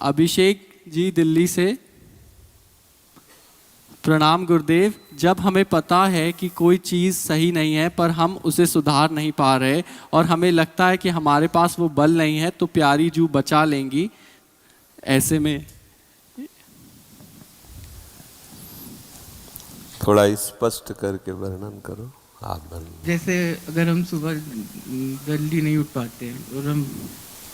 अभिषेक जी दिल्ली से। प्रणाम गुरुदेव। जब हमें पता है कि कोई चीज़ सही नहीं है पर हम उसे सुधार नहीं पा रहे और हमें लगता है कि हमारे पास वो बल नहीं है तो प्यारी जू बचा लेंगी, ऐसे में थोड़ा स्पष्ट करके वर्णन करो। आप जैसे अगर हम सुबह जल्दी नहीं उठ पाते हैं और हम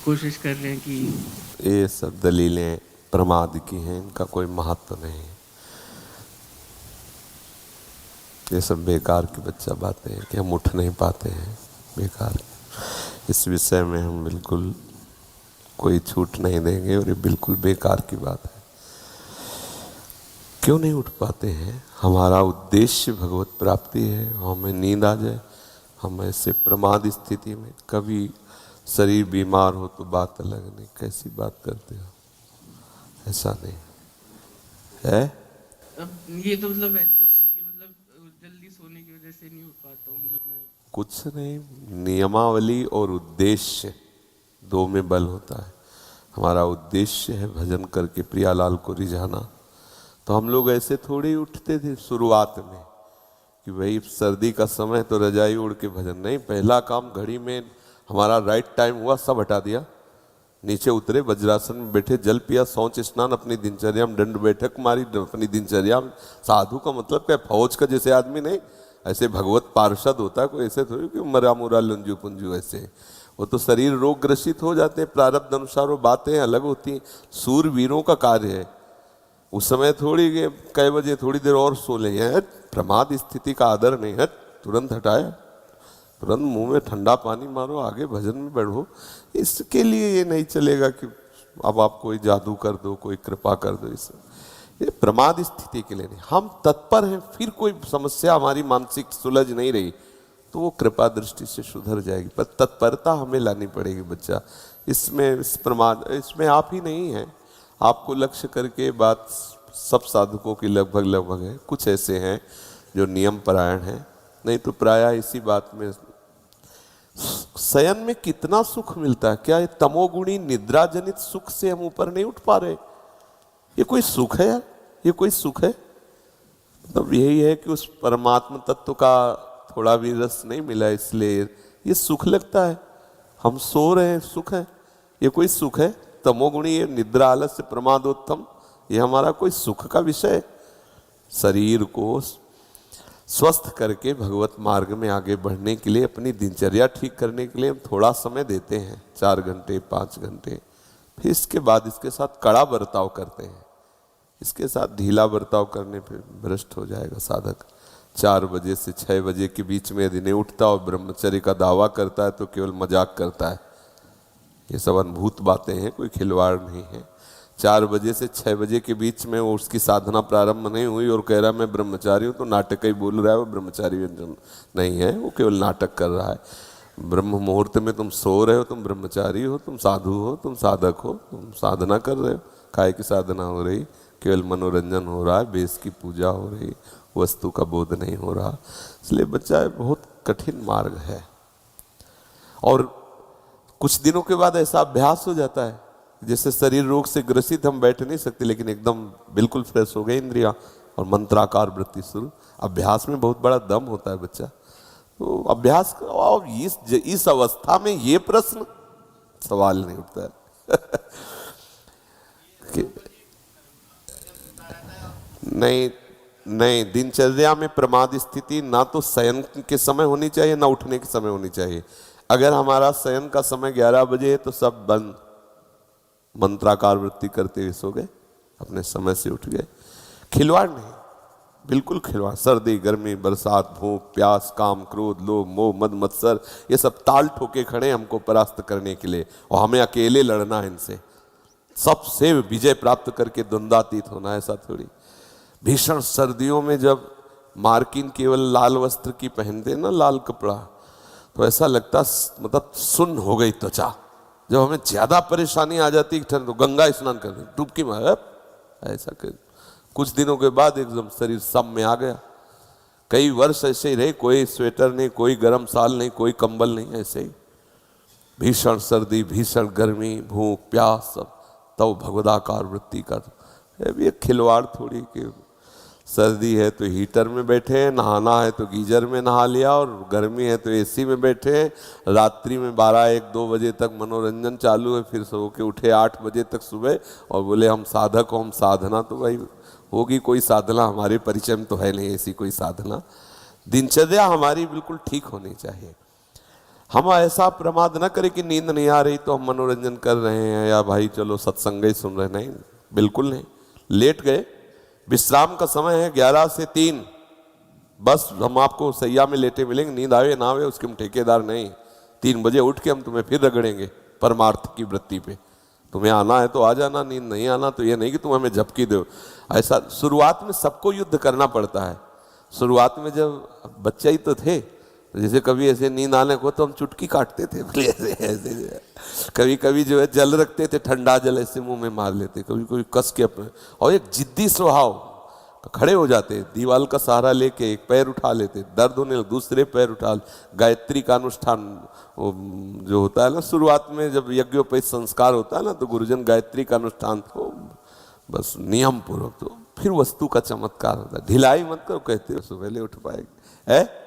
कोशिश कर रहे हैं कि ये सब दलीलें प्रमाद की हैं, इनका कोई महत्व नहीं है। ये सब बेकार की बच्चा बातें हैं कि हम उठ नहीं पाते हैं, बेकार। इस विषय में हम बिल्कुल कोई छूट नहीं देंगे और ये बिल्कुल बेकार की बात है। क्यों नहीं उठ पाते हैं? हमारा उद्देश्य भगवत प्राप्ति है। हमें नींद आ जाए, हम ऐसे प्रमाद स्थिति में, कभी शरीर बीमार हो तो बात अलग, नहीं कैसी बात करते हो, ऐसा नहीं है। अब ये तो मतलब ऐसा हो गया कि मतलब जल्दी सोने की वजह से नहीं उठ पाता हूँ जब मैं कुछ नहीं, नियमावली और उद्देश्य दो में बल होता है। हमारा उद्देश्य है भजन करके प्रियालाल को रिझाना। तो हम लोग ऐसे थोड़ी उठते थे शुरुआत में कि भाई सर्दी का समय तो रजाई उड़ के भजन, नहीं। पहला काम घड़ी में हमारा राइट टाइम हुआ, सब हटा दिया, नीचे उतरे, वज्रासन में बैठे, जल पिया, शौच स्नान, अपनी दिनचर्या में दंड बैठक मारी, अपनी दिनचर्या में। साधु का मतलब क्या, फौज का जैसे आदमी नहीं, ऐसे भगवत पार्षद होता है कोई, ऐसे थोड़ी कि मरा मुरा लंजू पुंजू ऐसे। वो तो शरीर रोग ग्रसित हो जाते हैं, प्रारब्ध अनुसार वो बातें अलग होती हैं। सूरवीरों का कार्य है उस समय थोड़ी कई बजे थोड़ी देर और सो ले हैं, प्रमाद स्थिति का आदर नहीं है, तुरंत हटाया, तुरंत मुंह में ठंडा पानी मारो, आगे भजन में बढ़ो। इसके लिए ये नहीं चलेगा कि अब आप कोई जादू कर दो, कोई कृपा कर दो। ये प्रमाद स्थिति के लिए नहीं। हम तत्पर हैं, फिर कोई समस्या हमारी मानसिक सुलझ नहीं रही तो वो कृपा दृष्टि से सुधर जाएगी, पर तत्परता हमें लानी पड़ेगी बच्चा। इसमें इस प्रमाद इसमें आप ही नहीं है, आपको लक्ष्य करके बात सब साधकों की लगभग है। कुछ ऐसे हैं जो नियम परायण हैं, नहीं तो प्रायः इसी बात में। शयन में कितना सुख मिलता है, क्या ये तमोगुणी निद्रा जनित सुख से हम ऊपर नहीं उठ पा रहे? ये कोई सुख है यार? ये कोई सुख है? मतलब यही है कि उस परमात्मा तत्व का थोड़ा भी रस नहीं मिला, इसलिए ये सुख लगता है। हम सो रहे हैं, सुख है? ये कोई सुख है? तमोगुणी ये निद्रा आलस्य प्रमादोत्तम, ये हमारा कोई सुख का विषय? शरीर को स्वस्थ करके भगवत मार्ग में आगे बढ़ने के लिए, अपनी दिनचर्या ठीक करने के लिए हम थोड़ा समय देते हैं, 4 घंटे 5 घंटे। फिर इसके बाद इसके साथ कड़ा बर्ताव करते हैं। इसके साथ ढीला बर्ताव करने पर भ्रष्ट हो जाएगा साधक। 4 बजे से 6 बजे के बीच में यदि नहीं उठता और ब्रह्मचर्य का दावा करता है तो केवल मजाक करता है। ये सब अनुभूत बातें हैं, कोई खिलवाड़ नहीं है। 4 बजे से 6 बजे के बीच में वो उसकी साधना प्रारंभ नहीं हुई और कह रहा है मैं ब्रह्मचारी हूँ, तो नाटक ही बोल रहा है, वो ब्रह्मचारी नहीं है, वो केवल नाटक कर रहा है। ब्रह्म मुहूर्त में तुम सो रहे हो, तुम ब्रह्मचारी हो, तुम साधु हो, तुम साधक हो, तुम साधना कर रहे हो। काय की साधना हो रही? केवल मनोरंजन हो रहा है, बेस की पूजा हो रही, वस्तु का बोध नहीं हो रहा। इसलिए बच्चा बहुत कठिन मार्ग है। और कुछ दिनों के बाद ऐसा अभ्यास हो जाता है जैसे शरीर रोग से ग्रसित, हम बैठ नहीं सकते, लेकिन एकदम बिल्कुल फ्रेश हो गए इंद्रियां और मंत्राकार वृत्ति शुरू। अभ्यास में बहुत बड़ा दम होता है बच्चा, तो अभ्यास करो। इस अवस्था में ये प्रश्न सवाल नहीं उठता है नहीं, दिनचर्या में प्रमाद स्थिति ना तो शयन के समय होनी चाहिए, ना उठने के समय होनी चाहिए। अगर हमारा शयन का समय 11 बजे है तो सब बंद, मंत्राकार वृत्ति करते हुए सो गए, अपने समय से उठ गए। खिलवाड़ नहीं, बिल्कुल खिलवाड़। सर्दी, गर्मी, बरसात, भूख, प्यास, काम, क्रोध, लोभ, मोह, मद, मत्सर, ये सब ताल ठोके खड़े हमको परास्त करने के लिए, और हमें अकेले लड़ना है इनसे, सबसे विजय प्राप्त करके द्वंद्वातीत होना है। ऐसा थोड़ी। भीषण सर्दियों में जब मार्किन केवल लाल वस्त्र की पहनते ना, लाल कपड़ा, तो ऐसा लगता मतलब सुन्न हो गई त्वचा। जब हमें ज्यादा परेशानी आ जाती है तो गंगा स्नान कर डुबकी मार, ऐसा कर। कुछ दिनों के बाद एकदम शरीर सम में आ गया। कई वर्ष ऐसे ही रहे, कोई स्वेटर नहीं, कोई गर्म साल नहीं, कोई कंबल नहीं, ऐसे ही भीषण सर्दी, भीषण गर्मी, भूख, प्यास, सब तब भगवदाकार वृत्ति कर। ये भी एक खिलवाड़ थोड़ी कि सर्दी है तो हीटर में बैठे हैं, नहाना है तो गीजर में नहा लिया, और गर्मी है तो एसी में बैठे हैं, रात्रि में 12-1-2 बजे तक मनोरंजन चालू है, फिर सो के उठे 8 बजे तक सुबह और बोले हम साधक हो, हम साधना। तो भाई होगी कोई साधना, हमारे परिचय में तो है नहीं ऐसी कोई साधना। दिनचर्या हमारी बिल्कुल ठीक होनी चाहिए। हम ऐसा प्रमाद न करें कि नींद नहीं आ रही तो हम मनोरंजन कर रहे हैं या भाई चलो सत्संग ही सुन रहे, नहीं, बिल्कुल नहीं। लेट गए, विश्राम का समय है 11 से 3, बस हम आपको सैया में लेटे मिलेंगे, नींद आवे ना आवे उसके हम ठेकेदार नहीं। 3 बजे उठ के हम तुम्हें फिर रगड़ेंगे परमार्थ की वृत्ति पे। तुम्हें आना है तो आ जाना, नींद नहीं आना तो ये नहीं कि तुम हमें झपकी दो। ऐसा शुरुआत में सबको युद्ध करना पड़ता है। शुरुआत में जब बच्चे ही तो थे, जैसे कभी ऐसे नींद आने को तो हम चुटकी काटते थे, ऐसे ऐसे। कभी कभी जो है जल रखते थे, ठंडा जल ऐसे मुंह में मार लेते, कभी कोई कस के अपने, और एक जिद्दी स्वभाव, खड़े हो जाते, दीवाल का सहारा लेके एक पैर उठा लेते, दर्द होने दूसरे पैर उठा। गायत्री का अनुष्ठान जो होता है ना शुरुआत में, जब यज्ञोपवीत संस्कार होता है ना, तो गुरुजन गायत्री का अनुष्ठान तो बस नियम पूर्वक, तो फिर वस्तु का चमत्कार होता है। ढिलाई मत करो, कहते हो सुबह उठ पाएगी है।